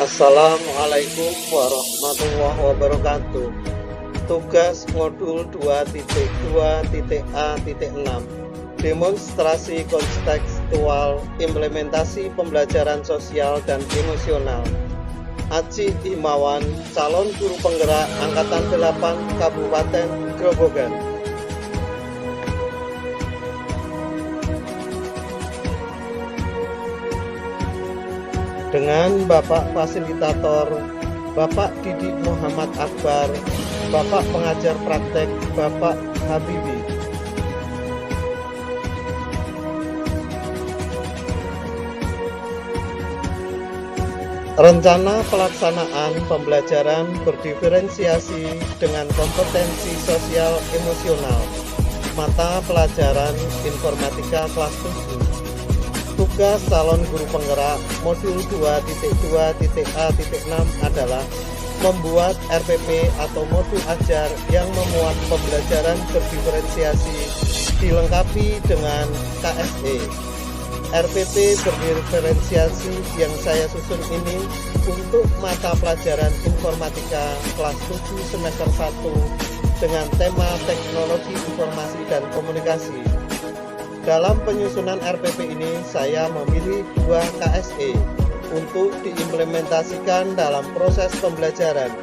Assalamualaikum warahmatullahi wabarakatuh. Tugas modul 2.2.A.6 Demonstrasi kontekstual implementasi pembelajaran sosial dan emosional. Aji Imawan, calon guru penggerak Angkatan 8 Kabupaten Grobogan. Dengan Bapak Fasilitator, Bapak Didik Muhammad Akbar, Bapak Pengajar Praktek, Bapak Habibi. Rencana pelaksanaan pembelajaran berdiferensiasi dengan kompetensi sosial emosional. Mata pelajaran Informatika kelas 7. Tugas calon guru penggerak modul 2.2.A.6 adalah membuat RPP atau modul ajar yang memuat pembelajaran berdiferensiasi dilengkapi dengan KSE. RPP berdiferensiasi yang saya susun ini untuk mata pelajaran Informatika kelas 7 semester 1 dengan tema Teknologi Informasi dan Komunikasi. Dalam penyusunan RPP ini, saya memilih 2 KSE untuk diimplementasikan dalam proses pembelajaran.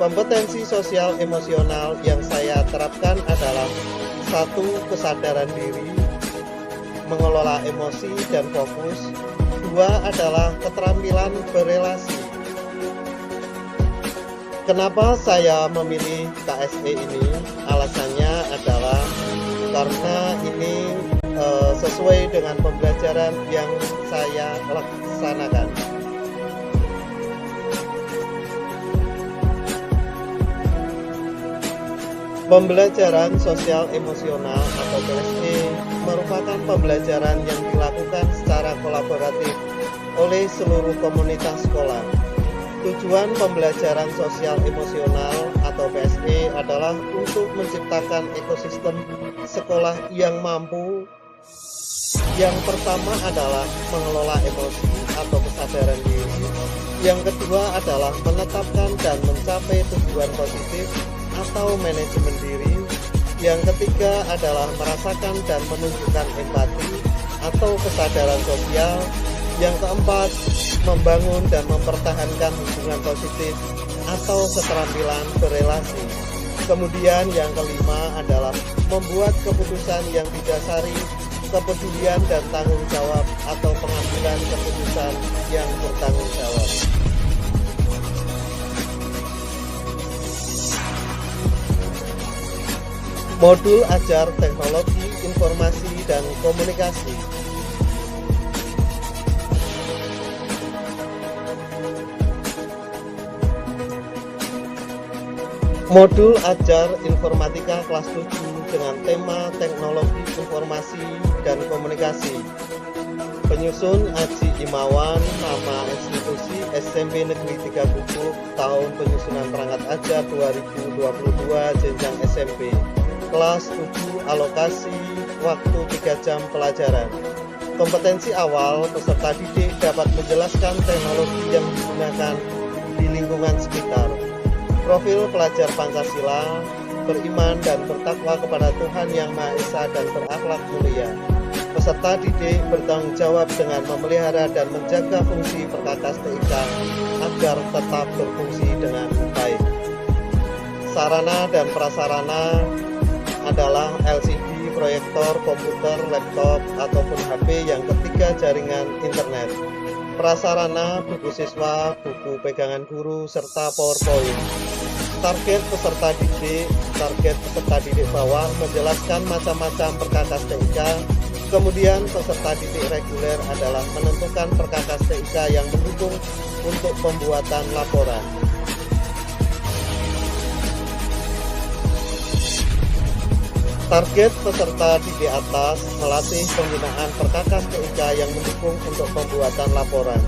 Kompetensi sosial emosional yang saya terapkan adalah 1. Kesadaran diri, mengelola emosi dan fokus. 2 adalah keterampilan berelasi. Kenapa saya memilih KSE ini? Alasannya adalah karena ini sesuai dengan pembelajaran yang saya laksanakan. Pembelajaran sosial emosional atau PSE merupakan pembelajaran yang dilakukan secara kolaboratif oleh seluruh komunitas sekolah. Tujuan pembelajaran sosial emosional atau PSE adalah untuk menciptakan ekosistem sekolah yang mampu. Yang pertama adalah mengelola emosi atau kesadaran diri. Yang kedua adalah menetapkan dan mencapai tujuan positif atau manajemen diri. Yang ketiga adalah merasakan dan menunjukkan empati atau kesadaran sosial. Yang keempat, membangun dan mempertahankan hubungan positif atau keterampilan berelasi. Kemudian yang kelima adalah membuat keputusan yang didasari kepedulian dan tanggung jawab atau pengambilan keputusan yang bertanggung jawab. Modul ajar teknologi informasi dan komunikasi. Modul ajar Informatika kelas 7 dengan tema Teknologi Informasi dan Komunikasi. Penyusun Aji Imawan, nama institusi SMP Negeri 3 Gubuk, tahun penyusunan perangkat ajar 2022, jenjang SMP. Kelas 7, alokasi waktu 3 jam pelajaran. Kompetensi awal, peserta didik dapat menjelaskan teknologi yang digunakan di lingkungan sekitar. Profil pelajar Pancasila, beriman dan bertakwa kepada Tuhan Yang Maha Esa dan berakhlak mulia. Peserta didik bertanggung jawab dengan memelihara dan menjaga fungsi perkakas TIK agar tetap berfungsi dengan baik. Sarana dan prasarana adalah LCD, proyektor, komputer, laptop, ataupun HP. Yang ketiga, jaringan internet. Prasarana, buku siswa, buku pegangan guru, serta PowerPoint. Target peserta didik bawah menjelaskan macam-macam perkakas TIK. Kemudian peserta didik reguler adalah menentukan perkakas TIK yang mendukung untuk pembuatan laporan. Target peserta didik atas melatih penggunaan perkakas TIK yang mendukung untuk pembuatan laporan.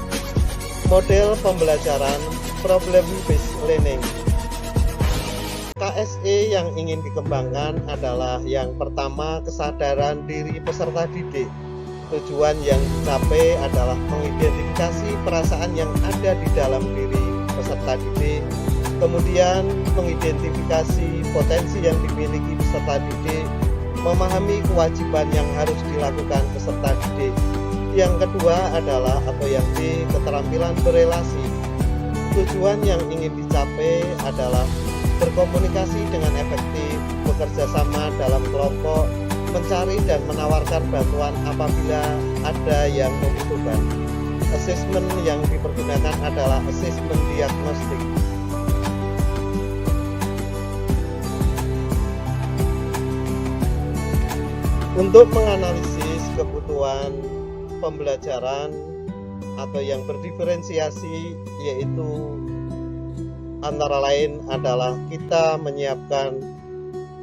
Model pembelajaran problem based learning. KSE yang ingin dikembangkan adalah yang pertama, kesadaran diri peserta didik. Tujuan yang dicapai adalah mengidentifikasi perasaan yang ada di dalam diri peserta didik, kemudian mengidentifikasi potensi yang dimiliki peserta didik, memahami kewajiban yang harus dilakukan peserta didik. Yang kedua adalah atau yang D, keterampilan berelasi. Tujuan yang ingin dicapai adalah berkomunikasi dengan efektif, bekerja sama dalam kelompok, mencari dan menawarkan bantuan apabila ada yang membutuhkan. Asesmen yang dipergunakan adalah asesmen diagnostik. Untuk menganalisis kebutuhan pembelajaran atau yang berdiferensiasi, yaitu antara lain adalah kita menyiapkan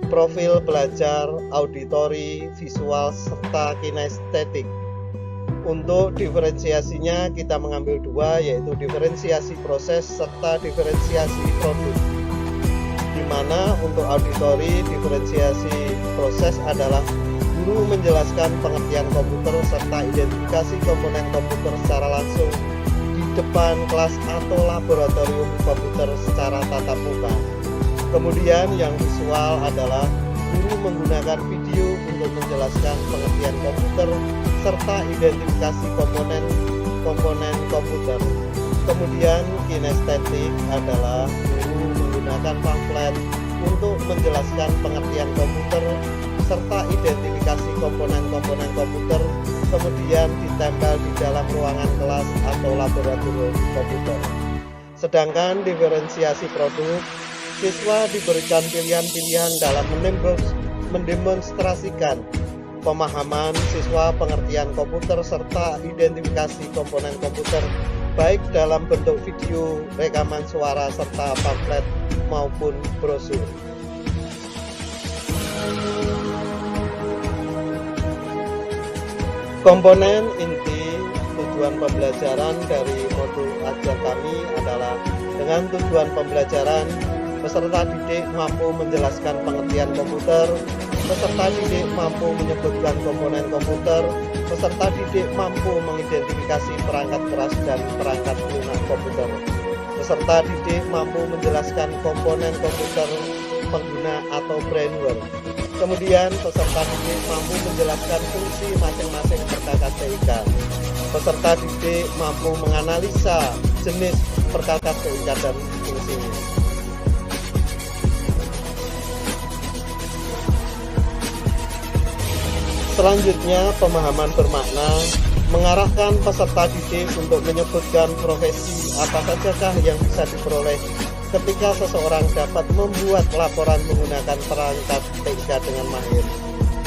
profil belajar, auditori, visual, serta kinestetik. Untuk diferensiasinya kita mengambil dua, yaitu diferensiasi proses serta diferensiasi produk. Di mana untuk auditori, diferensiasi proses adalah guru menjelaskan pengertian komputer serta identifikasi komponen komputer secara langsung di depan kelas atau laboratorium komputer secara tatap muka. Kemudian yang visual adalah guru menggunakan video untuk menjelaskan pengertian komputer serta identifikasi komponen komputer. Kemudian kinestetik adalah guru menggunakan pamflet untuk menjelaskan pengertian komputer serta identifikasi komponen-komponen komputer, kemudian ditempel di dalam ruangan kelas atau laboratorium komputer. Sedangkan diferensiasi produk, siswa diberikan pilihan-pilihan dalam mendemonstrasikan pemahaman siswa pengertian komputer serta identifikasi komponen komputer, baik dalam bentuk video, rekaman suara, serta pamflet maupun brosur. Komponen inti tujuan pembelajaran dari modul ajar kami adalah dengan tujuan pembelajaran peserta didik mampu menjelaskan pengertian komputer, peserta didik mampu menyebutkan komponen komputer, peserta didik mampu mengidentifikasi perangkat keras dan perangkat lunak komputer, peserta didik mampu menjelaskan komponen komputer pengguna atau brainware. Kemudian peserta didik mampu menjelaskan fungsi masing-masing perkakas TIK. Peserta didik mampu menganalisa jenis perkakas TIK dan fungsinya. Selanjutnya, pemahaman bermakna mengarahkan peserta didik untuk menyebutkan profesi apa sajakah yang bisa diperoleh ketika seseorang dapat membuat laporan menggunakan perangkat TIK dengan mahir.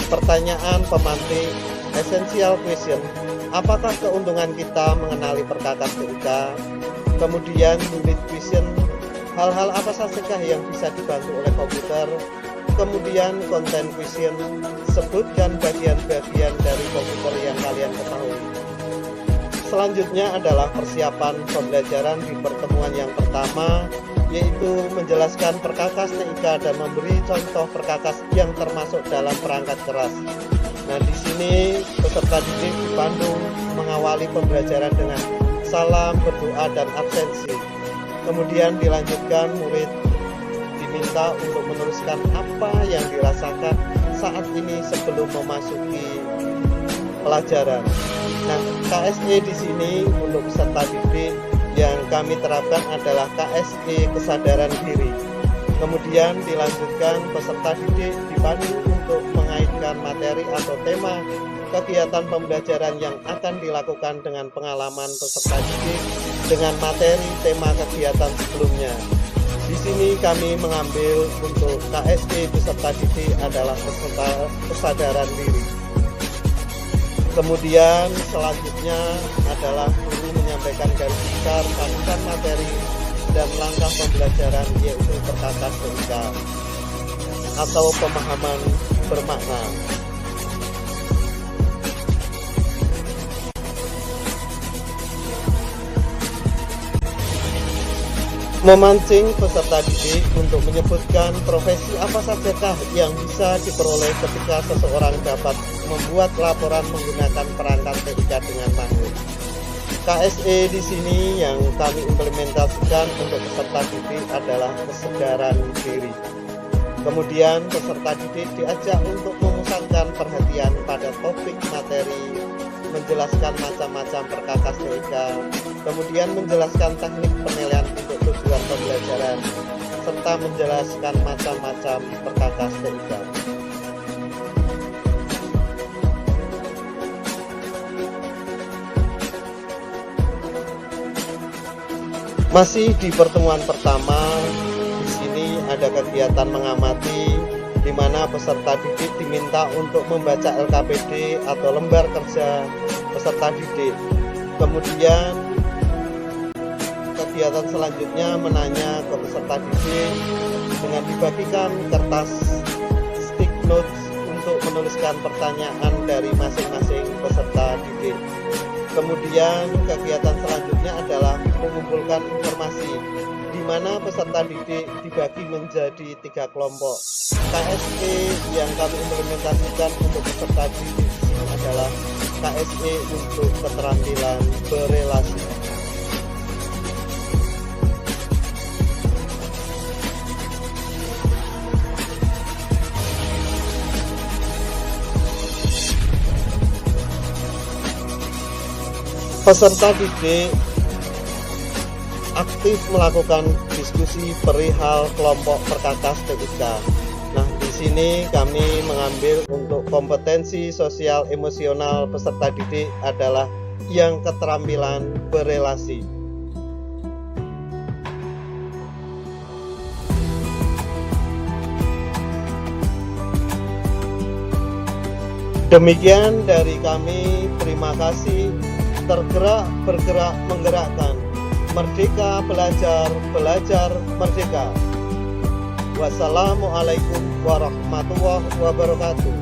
Pertanyaan pemantik, essential question, apakah keuntungan kita mengenali perkakas TIK? Kemudian unit question, hal-hal apa sajakah yang bisa dibantu oleh komputer? Kemudian content question, sebutkan bagian-bagian dari komputer yang kalian ketahui. Selanjutnya adalah persiapan pembelajaran di pertemuan yang pertama, yaitu menjelaskan perkakas TIK dan memberi contoh perkakas yang termasuk dalam perangkat keras. Nah, di sini peserta didik dipandu mengawali pembelajaran dengan salam, berdoa, dan absensi. Kemudian dilanjutkan murid diminta untuk menuliskan apa yang dirasakan saat ini sebelum memasuki pelajaran. Nah, KSE di sini untuk peserta didik yang kami terapkan adalah KSE kesadaran diri. Kemudian dilanjutkan peserta didik dipandu untuk mengaitkan materi atau tema kegiatan pembelajaran yang akan dilakukan dengan pengalaman peserta didik dengan materi tema kegiatan sebelumnya. Di sini kami mengambil untuk KSE peserta didik adalah kesadaran diri. Kemudian selanjutnya adalah guru menyampaikan garis besar panutan materi dan langkah pembelajaran, yaitu perkakas TIK atau pemahaman bermakna. Memancing peserta didik untuk menyebutkan profesi apa sajakah yang bisa diperoleh ketika seseorang dapat membuat laporan menggunakan perangkat TIK dengan mahir. KSE di sini yang kami implementasikan untuk peserta didik adalah kesegaran diri. Kemudian peserta didik diajak untuk memusatkan perhatian pada topik materi, menjelaskan macam-macam perkakas TIK, kemudian menjelaskan teknik penilaian untuk tujuan pembelajaran, serta menjelaskan macam-macam perkakas TIK. Masih di pertemuan pertama, di sini ada kegiatan mengamati, di mana peserta didik diminta untuk membaca LKPD atau lembar kerja peserta didik. Kemudian kegiatan selanjutnya menanya ke peserta didik dengan dibagikan kertas stick notes untuk menuliskan pertanyaan dari masing-masing peserta didik. Kemudian kegiatan selanjutnya adalah mengumpulkan informasi, di mana peserta didik dibagi menjadi 3 kelompok. KSE yang kami implementasikan untuk peserta didik ini adalah KSE untuk keterampilan berelasi. Peserta didik aktif melakukan diskusi perihal kelompok perkakas TIK. Nah, di sini kami mengambil untuk kompetensi sosial emosional peserta didik adalah yang keterampilan berelasi. Demikian dari kami, terima kasih. Tergerak, bergerak, menggerakkan. Merdeka belajar, belajar merdeka. Wassalamualaikum warahmatullahi wabarakatuh.